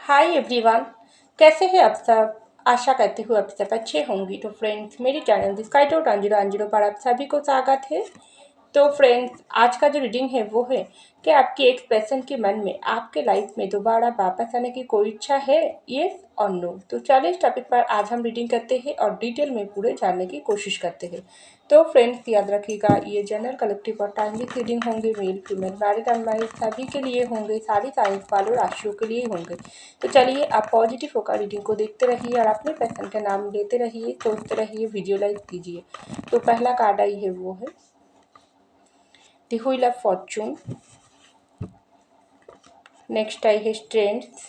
Hi everyone. कैसे हैं आप सब? आशा करती हूँ आप सब अच्छे होंगे। तो फ्रेंड्स, मेरे चैनल स्काई टू 1010 पर आप सभी को स्वागत है। तो फ्रेंड्स, आज का जो रीडिंग है वो है कि आपके एक पर्सन के मन में आपके लाइफ में दोबारा वापस आने की कोई इच्छा है, यस और नो। तो चलिए इस टॉपिक पर आज हम रीडिंग करते हैं और डिटेल में पूरे जानने की कोशिश करते हैं। तो फ्रेंड्स, याद रखिएगा, ये जनरल कलेक्टिव और टाइमली रीडिंग होंगे। मेल फीमेल मैरिड अनमैरिड सभी के लिए होंगे, सारी साइंस वालों राशियों के लिए होंगे। तो चलिए, आप पॉजिटिव होकर रीडिंग को देखते रहिए और अपने पर्सन का नाम लेते रहिए, सोचते रहिए, विजुअलाइज कीजिए। तो पहला कार्ड आई है वो है The Wheel of Fortune। Next आई है Strength।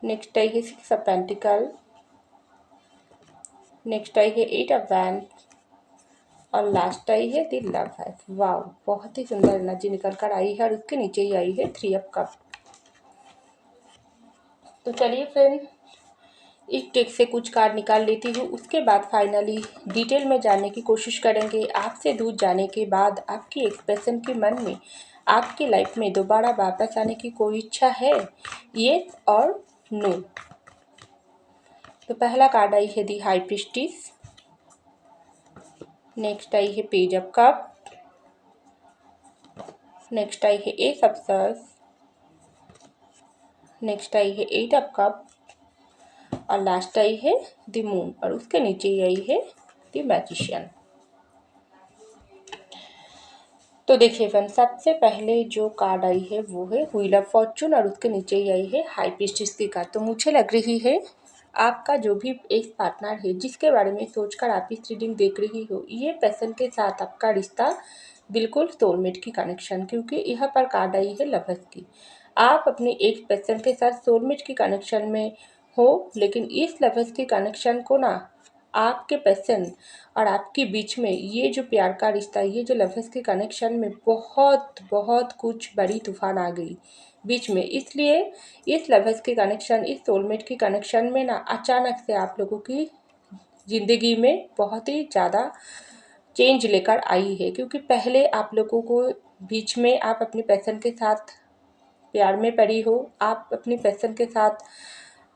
नेक्स्ट आई है Six of Pentacles। नेक्स्ट आई है Eight of Wands और लास्ट आई है The Lovers। वाह, बहुत ही सुंदर एनर्जी निकल कर आई है और उसके नीचे ही आई है Three of Cups। तो चलिए फ्रेंड, इस टेक से कुछ कार्ड निकाल लेती हूँ, उसके बाद फाइनली डिटेल में जानने की कोशिश करेंगे। आपसे दूर जाने के बाद आपकी एक्सप्रेशन के मन में आपकी लाइफ में दोबारा वापस आने की कोई इच्छा है, ये और नो। तो पहला कार्ड आई है दी हाई प्रीस्टिस। नेक्स्ट आई है पेज ऑफ कप। नेक्स्ट आई है एस ऑफ सॉर्ड्स। नेक्स्ट आई है एट ऑफ कप और लास्ट आई है द मून और उसके नीचे ही आई है द मैजिशियन। तो देखिए फ्रेंड, सबसे पहले जो कार्ड आई है वो है व्हील ऑफ फॉर्चून और उसके नीचे ही आई है हाई प्रीस्टिस की कार्ड। तो मुझे लग रही है आपका जो भी एक पार्टनर है जिसके बारे में सोचकर आप इस रीडिंग देख रही हो, ये पर्सन के साथ आपका रिश्ता बिल्कुल सोलमेट की कनेक्शन, क्योंकि यहाँ पर कार्ड आई है लवर्स की। आप अपने एक पर्सन के साथ सोलमेट की कनेक्शन में हो, लेकिन इस लवर्स की कनेक्शन को ना आपके पर्सन और आपके बीच में ये जो प्यार का रिश्ता, ये जो लवर्स के कनेक्शन में बहुत बहुत कुछ बड़ी तूफान आ गई बीच में। इसलिए इस लवर्स के कनेक्शन, इस सोलमेट के कनेक्शन में ना अचानक से आप लोगों की ज़िंदगी में बहुत ही ज़्यादा चेंज लेकर आई है, क्योंकि पहले आप लोगों को बीच में आप अपने पर्सन के साथ प्यार में पड़ी हो, आप अपने पर्सन के साथ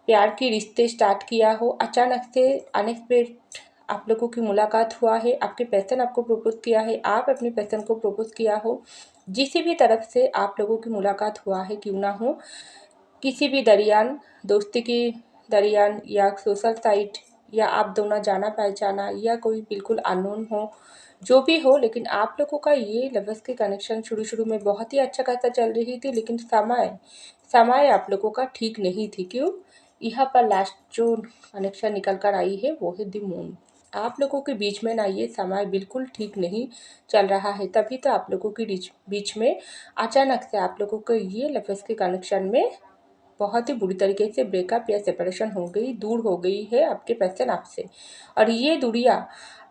प्यार के रिश्ते स्टार्ट किया हो, अचानक से अनएक्सपेक्ट आप लोगों की मुलाकात हुआ है, आपके पर्सन आपको प्रपोज किया है, आप अपने पर्सन को प्रपोज किया हो। जिस भी तरफ से आप लोगों की मुलाकात हुआ है क्यों ना हो, किसी भी दरमियान, दोस्ती की दरमियान या सोशल साइट या आप दोनों जाना पहचाना या कोई बिल्कुल अननोन हो, जो भी हो, लेकिन आप लोगों का ये लवर्स के कनेक्शन शुरू शुरू में बहुत ही अच्छा खासा चल रही थी, लेकिन समय समय आप लोगों का ठीक नहीं थी। क्यों? यहाँ पर लास्ट जो कनेक्शन निकल कर आई है वो है द मून। आप लोगों के बीच में ना ये समय बिल्कुल ठीक नहीं चल रहा है, तभी तो आप लोगों के बीच में अचानक से आप लोगों को ये लवर्स के कनेक्शन में बहुत ही बुरी तरीके से ब्रेकअप या सेपरेशन हो गई, दूर हो गई है आपके पर्सन आपसे। और ये दूरिया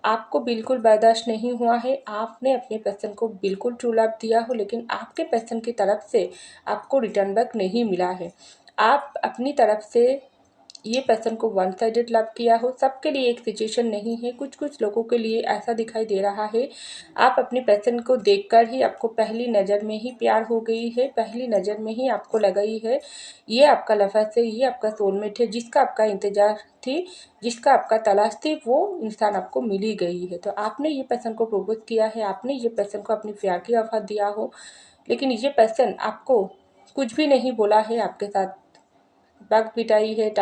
आपको बिल्कुल बर्दाश्त नहीं हुआ है। आपने अपने पर्सन को बिल्कुल ट्रू लव दिया हो, लेकिन आपके पर्सन की तरफ से आपको रिटर्न बैक नहीं मिला है। आप अपनी तरफ से ये पर्सन को वन साइडेड लव किया हो। सबके लिए एक सिचुएशन नहीं है, कुछ कुछ लोगों के लिए ऐसा दिखाई दे रहा है। आप अपने पर्सन को देखकर ही आपको पहली नज़र में ही प्यार हो गई है, पहली नज़र में ही आपको लगाई है ये आपका लफ्ज़ है, ये आपका सोलमेट है, जिसका आपका इंतजार थी, जिसका आपका तलाश थी, वो इंसान आपको मिल ही गई है। तो आपने ये पर्सन को प्रपोज किया है, आपने ये पर्सन को अपनी प्यार की ऑफर दिया हो, लेकिन ये पर्सन आपको कुछ भी नहीं बोला है, आपके साथ वक्त बिताई है,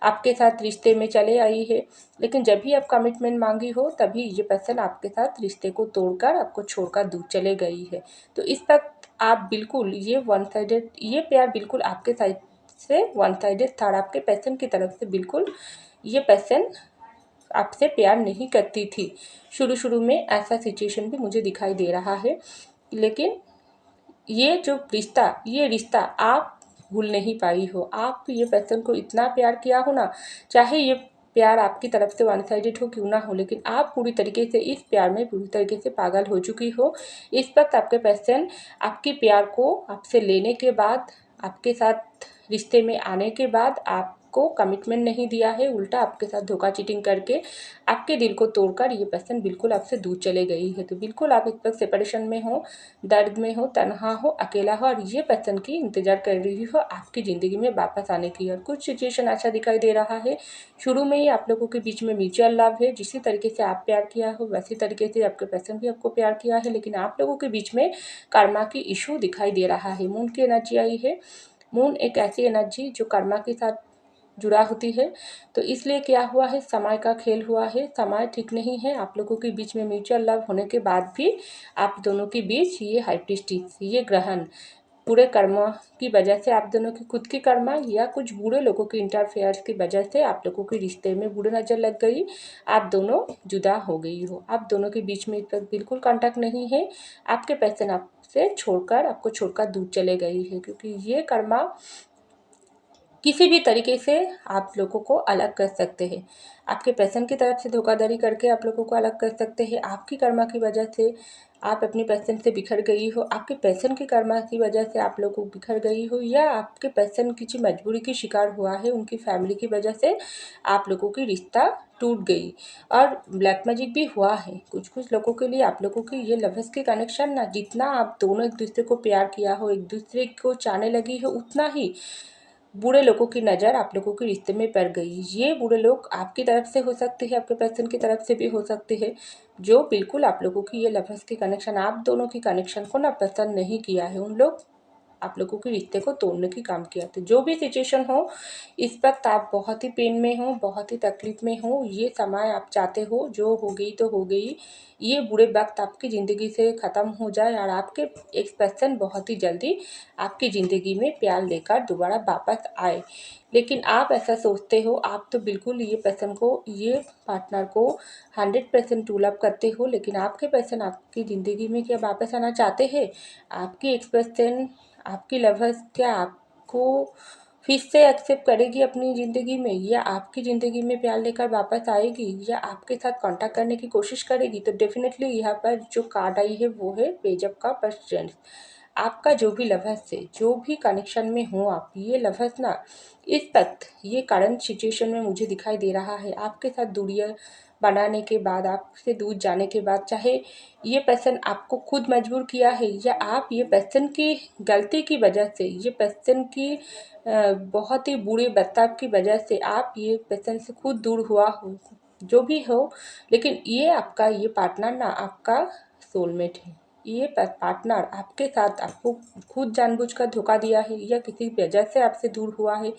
आपके साथ रिश्ते में चले आई है, लेकिन जब भी आप कमिटमेंट मांगी हो तभी ये पर्सन आपके साथ रिश्ते को तोड़कर आपको छोड़कर दूर चले गई है। तो इस वक्त आप बिल्कुल ये वन साइडेड, ये प्यार बिल्कुल आपके साइड से वन साइडेड था। आपके पर्सन की तरफ से बिल्कुल ये पर्सन आपसे प्यार नहीं करती थी। शुरू शुरू में ऐसा सिचुएशन भी मुझे दिखाई दे रहा है, लेकिन ये जो रिश्ता, ये रिश्ता आप भूल नहीं पाई हो। आप ये पर्सन को इतना प्यार किया हो ना, चाहे ये प्यार आपकी तरफ से वन साइडेड हो क्यों ना हो, लेकिन आप पूरी तरीके से इस प्यार में पूरी तरीके से पागल हो चुकी हो। इस वक्त आपके पर्सन आपके प्यार को आपसे लेने के बाद, आपके साथ रिश्ते में आने के बाद आपको आपको कमिटमेंट नहीं दिया है, उल्टा आपके साथ धोखा चीटिंग करके आपके दिल को तोड़कर ये पर्सन बिल्कुल आपसे दूर चले गई है। तो बिल्कुल आप इस वक्त सेपरेशन में हो, दर्द में हो, तनहा हो, अकेला हो और ये पर्सन की इंतजार कर रही हो आपकी ज़िंदगी में वापस आने की। और कुछ सिचुएशन ऐसा दिखाई दे रहा है, शुरू में ही आप लोगों के बीच में म्यूचुअल लव है, जिसी तरीके से आप प्यार किया हो वैसी तरीके से आपके पर्सन भी आपको प्यार किया है, लेकिन आप लोगों के बीच में कर्मा की इशू दिखाई दे रहा है। मून की एनर्जी आई है। मून एक ऐसी एनर्जी जो कर्मा के साथ जुड़ा होती है। तो इसलिए क्या हुआ है, समय का खेल हुआ है, समय ठीक नहीं है। आप लोगों के बीच में म्यूचुअल लव होने के बाद भी आप दोनों के बीच ये हाई प्रीस्टिस, ये ग्रहण पूरे कर्मा की वजह से, आप दोनों की खुद की कर्मा या कुछ बुरे लोगों की इंटरफेयर्स की वजह से आप लोगों के रिश्ते में बुरी नज़र लग गई, आप दोनों जुदा हो गई हो। आप दोनों के बीच में तक बिल्कुल कांटेक्ट नहीं है। आपके पर्सन आपसे छोड़कर, आपको छोड़कर दूर चले गई है, क्योंकि ये कर्मा किसी भी तरीके से आप लोगों को अलग कर सकते हैं। आपके पर्सन की तरफ से धोखाधड़ी करके आप लोगों को अलग कर सकते हैं। आपकी कर्मा की वजह से आप अपनी पर्सन से बिखर गई हो, आपके पर्सन की कर्मा की वजह से आप लोगों को बिखर गई हो, या आपके पर्सन किसी मजबूरी की शिकार हुआ है, उनकी फैमिली की वजह से आप लोगों की रिश्ता टूट गई। और ब्लैक मैजिक भी हुआ है कुछ कुछ लोगों के लिए। आप लोगों की ये लवर्स की कनेक्शन ना, जितना आप दोनों एक दूसरे को प्यार किया हो, एक दूसरे को चाहने लगी हो, उतना ही बुरे लोगों की नज़र आप लोगों के रिश्ते में पड़ गई। ये बुरे लोग आपकी तरफ से हो सकते हैं, आपके पर्सन की तरफ से भी हो सकते हैं, जो बिल्कुल आप लोगों की ये लवर्स की कनेक्शन, आप दोनों की कनेक्शन को ना पसंद नहीं किया है। उन लोग आप लोगों के रिश्ते को तोड़ने की काम किया। तो जो भी सिचुएशन हो, इस वक्त आप बहुत ही पेन में हो, बहुत ही तकलीफ में हो। ये समय आप चाहते हो जो हो गई तो हो गई, ये बुरे वक्त आपकी ज़िंदगी से ख़त्म हो जाए और आपके एक पर्सन बहुत ही जल्दी आपकी ज़िंदगी में प्यार लेकर दोबारा वापस आए। लेकिन आप ऐसा सोचते हो, आप तो बिल्कुल ये पर्सन को, ये पार्टनर को 100% ट्रू लव करते हो, लेकिन आपके पर्सन आपकी ज़िंदगी में क्या वापस आना चाहते हैं? आपकी एक्सप्रेशन, आपकी लवर्स क्या आपको फिर से एक्सेप्ट करेगी अपनी ज़िंदगी में, या आपकी ज़िंदगी में प्यार लेकर वापस आएगी, या आपके साथ कांटेक्ट करने की कोशिश करेगी? तो डेफिनेटली यहाँ पर जो कार्ड आई है वो है पेज अप का पर्सन। आपका जो भी लवर्स है, जो भी कनेक्शन में हो आप, ये लवर्स ना इस वक्त ये करंट सिचुएशन में मुझे दिखाई दे रहा है, आपके साथ दूरियां बनाने के बाद, आपसे दूर जाने के बाद, चाहे ये पर्सन आपको खुद मजबूर किया है या आप ये पर्सन की गलती की वजह से, ये पर्सन की बहुत ही बुरे बर्ताव की वजह से आप ये पर्सन से खुद दूर हुआ हो, जो भी हो, लेकिन ये आपका ये पार्टनर ना आपका सोलमेट है। ये पार्टनर आपके साथ आपको खुद जानबूझकर धोखा दिया है या किसी वजह से आपसे दूर हुआ है,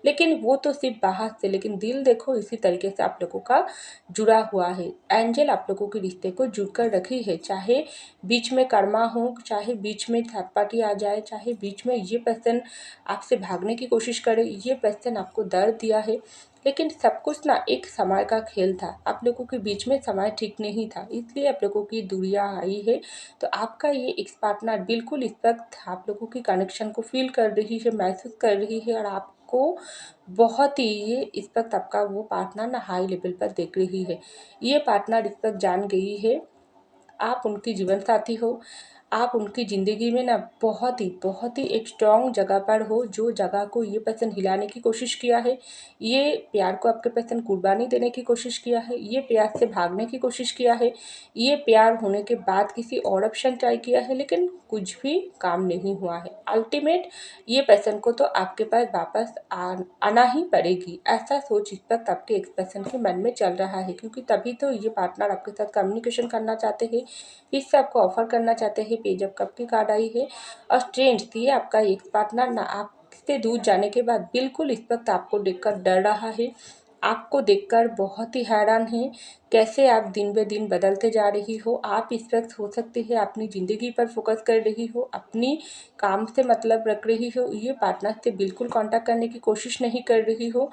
लेकिन वो तो सिर्फ बाहर से, लेकिन दिल देखो इसी तरीके से आप लोगों का जुड़ा हुआ है। एंजल आप लोगों के रिश्ते को जुड़ कर रखी है, चाहे बीच में कर्मा हो, चाहे बीच में थर्ड पार्टी आ जाए, चाहे बीच में ये पर्सन आपसे भागने की कोशिश करे, ये पर्सन आपको दर्द दिया है, लेकिन सब कुछ ना एक समय का खेल था। आप लोगों के बीच में समय ठीक नहीं था, इसलिए आप लोगों की दूरियां आई है। तो आपका ये एक्स पार्टनर बिल्कुल इस वक्त आप लोगों की कनेक्शन को फील कर रही है, महसूस कर रही है, और आपको बहुत ही ये इस वक्त आपका वो पार्टनर ना हाई लेवल पर देख रही है। ये पार्टनर इस वक्त जान गई है आप उनकी जीवन साथी हो, आप उनकी ज़िंदगी में ना बहुत ही एक स्ट्रॉन्ग जगह पर हो, जो जगह को ये पर्सन हिलाने की कोशिश किया है, ये प्यार को आपके पर्सन कुर्बानी देने की कोशिश किया है, ये प्यार से भागने की कोशिश किया है, ये प्यार होने के बाद किसी और ऑप्शन ट्राई किया है, लेकिन कुछ भी काम नहीं हुआ है। अल्टीमेट ये पर्सन को तो आपके पास वापस आना ही पड़ेगी, ऐसा सोच इस वक्त आपके एक्स पर्सन के मन में चल रहा है, क्योंकि तभी तो ये पार्टनर आपके साथ कम्युनिकेशन करना चाहते हैं, इससे आपको ऑफर करना चाहते हैं। पेज ऑफ कप की कार्ड आई है और स्ट्रेंथ, ये आपका एक पार्टनर ना आपसे दूर जाने के बाद बिल्कुल इस वक्त आपको देखकर डर रहा है, आपको देखकर बहुत ही हैरान है, कैसे आप दिन ब दिन बदलते जा रही हो। आप इस वक्त हो सकती है अपनी ज़िंदगी पर फोकस कर रही हो, अपनी काम से मतलब रख रही हो, ये पार्टनर से बिल्कुल कांटेक्ट करने की कोशिश नहीं कर रही हो।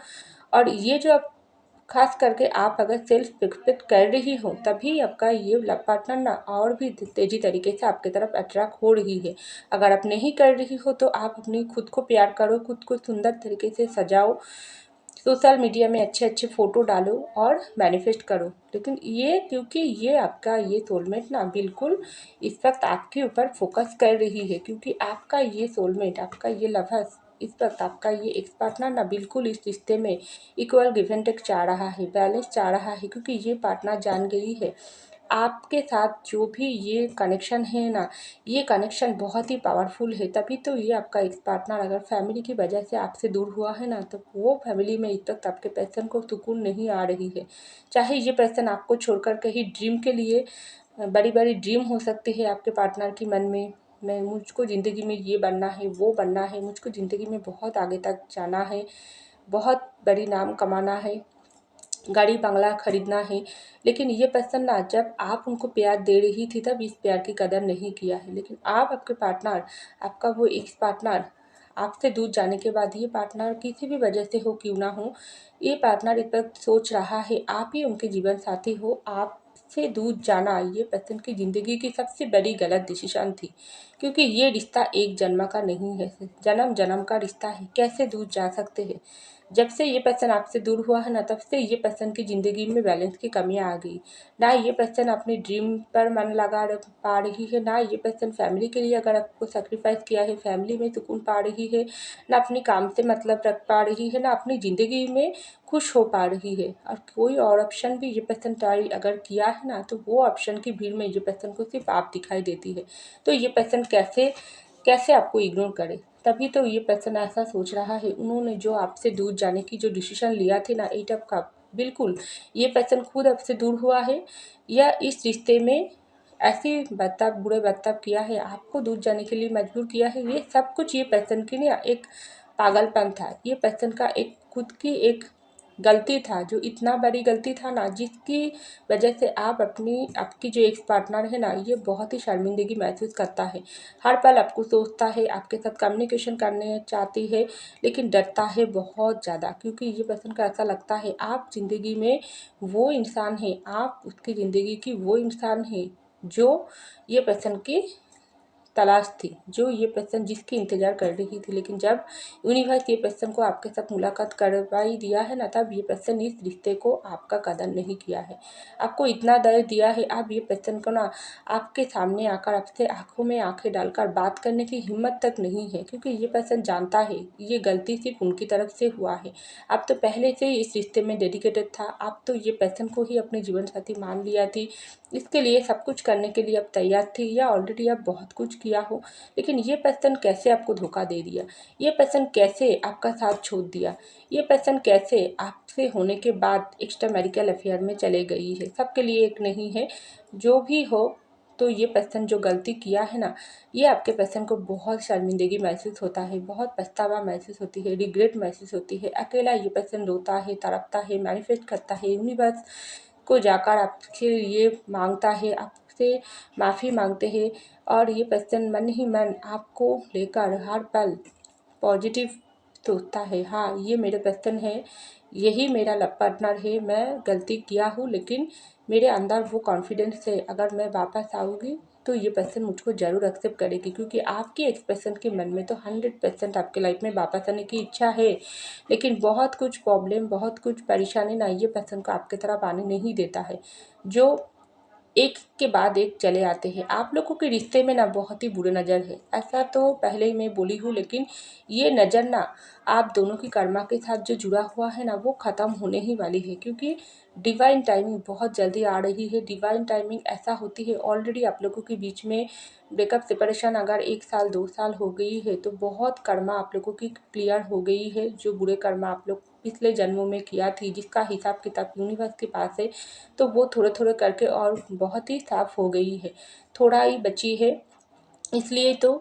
और ये जो आप खास करके आप अगर सेल्फ रिस्पेक्ट कर रही हो, तभी आपका ये लव पार्टनर ना और भी तेजी तरीके से आपकी तरफ अट्रैक्ट हो रही है। अगर आप नहीं कर रही हो तो आप अपनी खुद को प्यार करो, खुद को सुंदर तरीके से सजाओ, सोशल मीडिया में अच्छे अच्छे फ़ोटो डालो और मैनिफेस्ट करो। लेकिन ये, क्योंकि ये आपका ये सोलमेट ना बिल्कुल इस वक्त आपके ऊपर फोकस कर रही है, क्योंकि आपका ये सोलमेट, आपका ये लवर्स इस वक्त आपका ये एक्स पार्टनर ना बिल्कुल इस रिश्ते में इक्वल गिव एंड टेक चाह रहा है, बैलेंस चाह रहा है, क्योंकि ये पार्टनर जान गई है आपके साथ जो भी ये कनेक्शन है ना, ये कनेक्शन बहुत ही पावरफुल है। तभी तो ये आपका एक्स पार्टनर अगर फैमिली की वजह से आपसे दूर हुआ है ना, तो वो फैमिली में इस वक्त आपके पर्सन को सुकून नहीं आ रही है। चाहे ये पर्सन आपको छोड़कर कहीं ड्रीम के लिए, बड़ी बड़ी ड्रीम हो सकती है आपके पार्टनर की मन में, मैं मुझको ज़िंदगी में ये बनना है, वो बनना है, मुझको ज़िंदगी में बहुत आगे तक जाना है, बहुत बड़ी नाम कमाना है, गाड़ी बंगला खरीदना है। लेकिन ये पर्सन ना, जब आप उनको प्यार दे रही थी तब इस प्यार की कदर नहीं किया है। लेकिन आप आपके पार्टनर, आपका वो एक्स पार्टनर आपसे दूर जाने के बाद, ये पार्टनर किसी भी वजह से हो क्यों ना हो, ये पार्टनर इस वक्त सोच रहा है आप ही उनके जीवन साथी हो। आपसे दूर जाना ये पर्सन की ज़िंदगी की सबसे बड़ी गलत डिसीजन थी, क्योंकि ये रिश्ता एक जन्म का नहीं है, जन्म जन्म का रिश्ता है। कैसे दूर जा सकते हैं? जब से ये पर्सन आपसे दूर हुआ है ना, तब से ये पर्सन की ज़िंदगी में बैलेंस की कमियां आ गई। ना ये पर्सन अपने ड्रीम पर मन लगा पा रही है, ना ये पर्सन फैमिली के लिए अगर आपको सेक्रीफाइस किया है फैमिली में सुकून पा रही है, ना अपनी काम से मतलब रख पा रही है, ना अपनी ज़िंदगी में खुश हो पा रही है। और कोई और ऑप्शन भी ये पर्सन ट्राई अगर किया है ना, तो वो ऑप्शन की भीड़ में ये पर्सन को सिर्फ आप दिखाई देती है। तो ये पर्सन कैसे कैसे आपको इग्नोर करे? तभी तो ये पर्सन ऐसा सोच रहा है। उन्होंने जो आपसे दूर जाने की जो डिसीजन लिया थे ना, एट ऑफ कप, बिल्कुल ये पर्सन खुद आपसे दूर हुआ है, या इस रिश्ते में ऐसी बर्ताव, बुरे बर्ताव किया है, आपको दूर जाने के लिए मजबूर किया है। ये सब कुछ ये पर्सन की ना एक पागलपन था, ये पर्सन का एक खुद की एक गलती था, जो इतना बड़ी गलती था ना, जिसकी वजह से आप आपकी जो एक्स पार्टनर है ना, ये बहुत ही शर्मिंदगी महसूस करता है। हर पल आपको सोचता है, आपके साथ कम्युनिकेशन करने चाहती है, लेकिन डरता है बहुत ज़्यादा, क्योंकि ये पर्सन को ऐसा लगता है आप ज़िंदगी में वो इंसान है, आप उसकी ज़िंदगी की वो इंसान है जो ये पर्सन की तलाश थी, जो ये पर्सन जिसकी इंतज़ार कर रही थी। लेकिन जब यूनिवर्स ये पर्सन को आपके साथ मुलाकात करवाई दिया है ना, तब ये पर्सन इस रिश्ते को आपका कदर नहीं किया है, आपको इतना दर्द दिया है। आप ये पर्सन को ना आपके सामने आकर आपसे आंखों में आंखें डालकर बात करने की हिम्मत तक नहीं है, क्योंकि ये पर्सन जानता है ये गलती सिर्फ उनकी तरफ से हुआ है। आप तो पहले से ही इस रिश्ते में डेडिकेटेड था, आप तो ये पर्सन को ही अपने जीवन साथी मान लिया थी, इसके लिए सब कुछ करने के लिए आप तैयार थी, या ऑलरेडी आप बहुत कुछ किया हो। लेकिन ये पर्सन कैसे आपको धोखा दे दिया, ये पर्सन कैसे आपका साथ छोड़ दिया, ये पर्सन कैसे आपसे होने के बाद एक्स्ट्रा मैरिटल अफेयर में चले गई है। सबके लिए एक नहीं है, जो भी हो। तो ये पर्सन जो गलती किया है ना, ये आपके पर्सन को बहुत शर्मिंदगी महसूस होता है, बहुत पछतावा महसूस होती है, रिग्रेट महसूस होती है। अकेला ये पर्सन रोता है, तड़पता है, मैनिफेस्ट करता है, यूनिवर्स को जाकर आपसे ये मांगता है, आपसे माफ़ी मांगते हैं। और ये पर्सन मन ही मन आपको लेकर हर पल पॉजिटिव सोचता है, हाँ ये मेरे पर्सन है, यही मेरा लव पार्टनर है, मैं गलती किया हूँ, लेकिन मेरे अंदर वो कॉन्फिडेंस है, अगर मैं वापस आऊँगी तो ये पर्सन मुझको ज़रूर एक्सेप्ट करेगी, क्योंकि आपके एक्स पर्सन के मन में तो 100% आपके लाइफ में वापस आने की इच्छा है। लेकिन बहुत कुछ प्रॉब्लम, बहुत कुछ परेशानी ना ये पर्सन को आपकी तरफ आने नहीं देता है, जो एक के बाद एक चले आते हैं। आप लोगों के रिश्ते में ना बहुत ही बुरी नज़र है, ऐसा तो पहले ही मैं बोली हूँ, लेकिन ये नज़र ना आप दोनों की कर्मा के साथ जो जुड़ा हुआ है ना, वो ख़त्म होने ही वाली है, क्योंकि डिवाइन टाइमिंग बहुत जल्दी आ रही है। डिवाइन टाइमिंग ऐसा होती है, ऑलरेडी आप लोगों के बीच में ब्रेकअप सेपरेशन अगर 1 साल 2 साल हो गई है, तो बहुत कर्मा आप लोगों की क्लियर हो गई है। जो बुरे कर्मा आप लोग पिछले जन्मों में किया थी, जिसका हिसाब किताब यूनिवर्स के पास है, तो वो थोड़े थोड़े करके और बहुत ही साफ हो गई है, थोड़ा ही बची है। इसलिए तो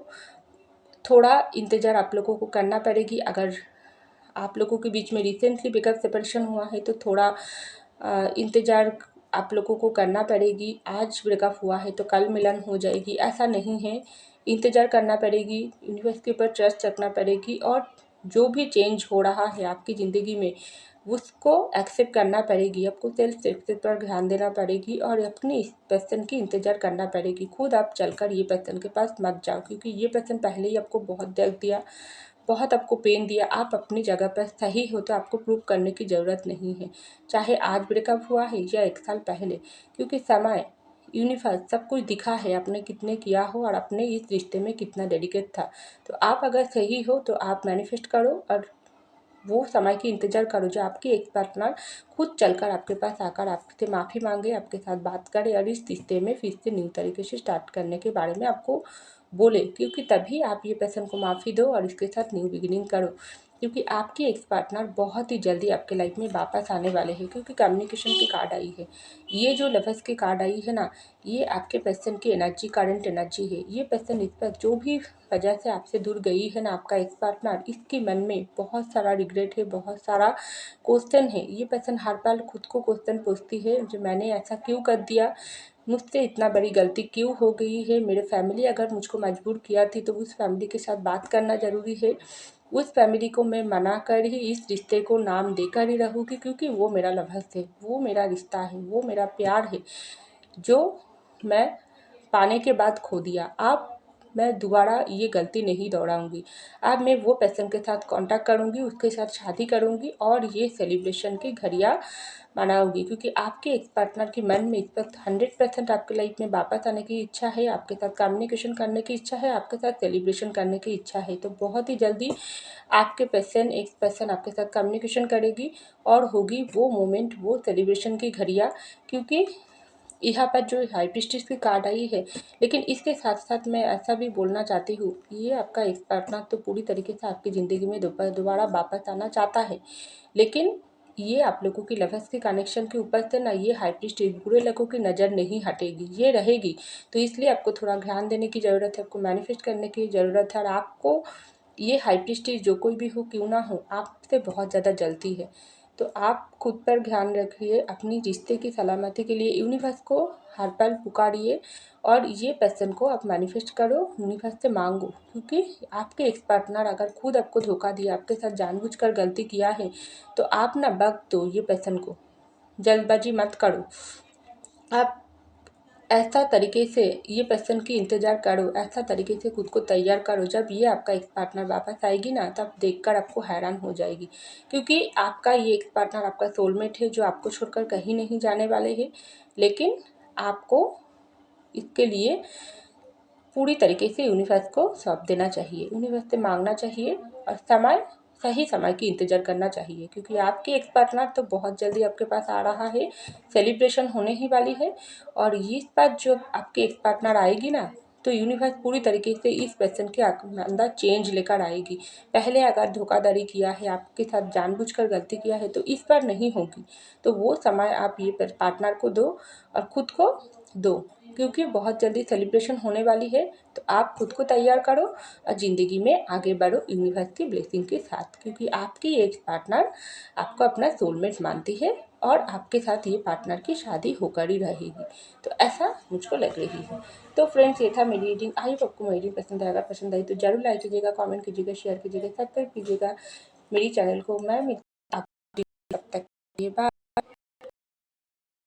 थोड़ा इंतज़ार आप लोगों को करना पड़ेगी। अगर आप लोगों के बीच में रिसेंटली ब्रेकअप सेपरेशन हुआ है, तो थोड़ा इंतज़ार आप लोगों को करना पड़ेगी। आज ब्रेकअप हुआ है तो कल मिलन हो जाएगी, ऐसा नहीं है। इंतज़ार करना पड़ेगी, यूनिवर्स के ऊपर ट्रस्ट रखना पड़ेगी, और जो भी चेंज हो रहा है आपकी ज़िंदगी में उसको एक्सेप्ट करना पड़ेगी। आपको सेल्फ एक्सेप्ट पर ध्यान देना पड़ेगी, और अपनी इस पर्सन की इंतज़ार करना पड़ेगी। खुद आप चलकर ये पर्सन के पास मत जाओ, क्योंकि ये पर्सन पहले ही आपको बहुत दर्द दिया, बहुत आपको पेन दिया। आप अपनी जगह पर सही हो, तो आपको प्रूव करने की ज़रूरत नहीं है, चाहे आज ब्रेकअप हुआ है या 1 साल पहले, क्योंकि समय यूनिवर्स सब कुछ दिखा है आपने कितने किया हो और अपने इस रिश्ते में कितना डेडिकेट था। तो आप अगर सही हो तो आप मैनिफेस्ट करो और वो समय की इंतज़ार करो जो आपकी एक्स पार्टनर खुद चलकर आपके पास आकर आपसे माफ़ी मांगे, आपके साथ बात करे और इस रिश्ते में फिर से न्यू तरीके से स्टार्ट करने के बारे में आपको बोले, क्योंकि तभी आप ये पर्सन को माफ़ी दो और इसके साथ न्यू बिगिनिंग करो। क्योंकि आपकी एक्स पार्टनर बहुत ही जल्दी आपके लाइफ में वापस आने वाले हैं, क्योंकि कम्युनिकेशन की कार्ड आई है। ये जो लवर्स की कार्ड आई है ना, ये आपके पर्सन की एनर्जी, करंट एनर्जी है। ये पर्सन इस पर जो भी वजह से आपसे दूर गई है ना, आपका एक्स पार्टनर, इसके मन में बहुत सारा रिग्रेट है, बहुत सारा क्वेश्चन है। ये पर्सन हर पल खुद को क्वेश्चन पूछती है जो मैंने ऐसा क्यों कर दिया, मुझसे इतना बड़ी गलती क्यों हो गई है, मेरे फैमिली अगर मुझको मजबूर किया थी तो उस फैमिली के साथ बात करना ज़रूरी है। उस फैमिली को मैं मना कर ही इस रिश्ते को नाम देकर ही रहूँगी, क्योंकि वो मेरा लवर्स है, वो मेरा रिश्ता है, वो मेरा प्यार है जो मैं पाने के बाद खो दिया। अब मैं दोबारा ये गलती नहीं दोहराऊँगी। अब मैं वो पर्सन के साथ कॉन्टैक्ट करूँगी, उसके साथ शादी करूँगी और ये सेलिब्रेशन की घड़ियाँ मनाऊँगी, क्योंकि आपके एक्स पार्टनर के मन में इस वक्त 100% आपके लाइफ में वापस आने की इच्छा है, आपके साथ कम्युनिकेशन करने की इच्छा है, आपके साथ सेलिब्रेशन करने की इच्छा है। तो बहुत ही जल्दी आपके पर्सन, एक्स पर्सन आपके साथ कम्युनिकेशन करेगी और होगी वो मोमेंट, वो सेलिब्रेशन की घड़ियाँ। क्योंकि यहाँ पर जो हाई प्रीस्टिस की कार्ड आई है, लेकिन इसके साथ साथ मैं ऐसा भी बोलना चाहती हूँ, ये आपका एक्स पार्टनर तो पूरी तरीके से आपकी ज़िंदगी में दोबारा वापस आना चाहता है, लेकिन ये आप लोगों की लवर्स के कनेक्शन के ऊपर से ना ये हाई प्रीस्टिस बुरे लोगों की नज़र नहीं हटेगी, ये रहेगी। तो इसलिए आपको थोड़ा ध्यान देने की ज़रूरत है, आपको मैनिफेस्ट करने की ज़रूरत है और आपको ये हाई प्रीस्टिस जो कोई भी हो क्यों ना हो, आपसे बहुत ज़्यादा जलती है। तो आप खुद पर ध्यान रखिए, अपनी रिश्ते की सलामती के लिए यूनिवर्स को हर पल पुकारिए और ये पर्सन को आप मैनिफेस्ट करो, यूनिवर्स से मांगो। क्योंकि आपके एक्स पार्टनर अगर खुद आपको धोखा दिया, आपके साथ जानबूझकर गलती किया है, तो आप ना वक्त दो ये पर्सन को, जल्दबाजी मत करो। आप ऐसा तरीके से ये पर्सन की इंतज़ार करो, ऐसा तरीके से खुद को तैयार करो, जब ये आपका एक्स पार्टनर वापस आएगी ना, तब देखकर आपको हैरान हो जाएगी। क्योंकि आपका ये एक्स पार्टनर आपका सोलमेट है जो आपको छोड़कर कहीं नहीं जाने वाले हैं, लेकिन आपको इसके लिए पूरी तरीके से यूनिवर्स को सौंप देना चाहिए, यूनिवर्स से मांगना चाहिए और सही समय की इंतज़ार करना चाहिए। क्योंकि आपके एक्स पार्टनर तो बहुत जल्दी आपके पास आ रहा है, सेलिब्रेशन होने ही वाली है और इस बात जो आपके एक्स पार्टनर आएगी ना, तो यूनिवर्स पूरी तरीके से इस पर्सन के अंदर चेंज लेकर आएगी। पहले अगर धोखाधड़ी किया है, आपके साथ जानबूझकर गलती किया है, तो इस बार नहीं होगी। तो वो समय आप ये पार्टनर को दो और खुद को दो, क्योंकि बहुत जल्दी सेलिब्रेशन होने वाली है। तो आप खुद को तैयार करो और ज़िंदगी में आगे बढ़ो यूनिवर्स की ब्लेसिंग के साथ, क्योंकि आपकी एक पार्टनर आपको अपना सोलमेट मानती है और आपके साथ ये पार्टनर की शादी होकर ही रहेगी। तो ऐसा मुझको लग रही है। तो फ्रेंड्स, ये था मेरी रीडिंग। आई होप आपको मेरी रीडिंग पसंद आएगा, पसंद आई तो जरूर लाइक कीजिएगा, कमेंट कीजिएगा, शेयर कीजिएगा, सब्सक्राइब कीजिएगा मेरी चैनल को। मैं मिलती हूँ आपको तब तक, बाय।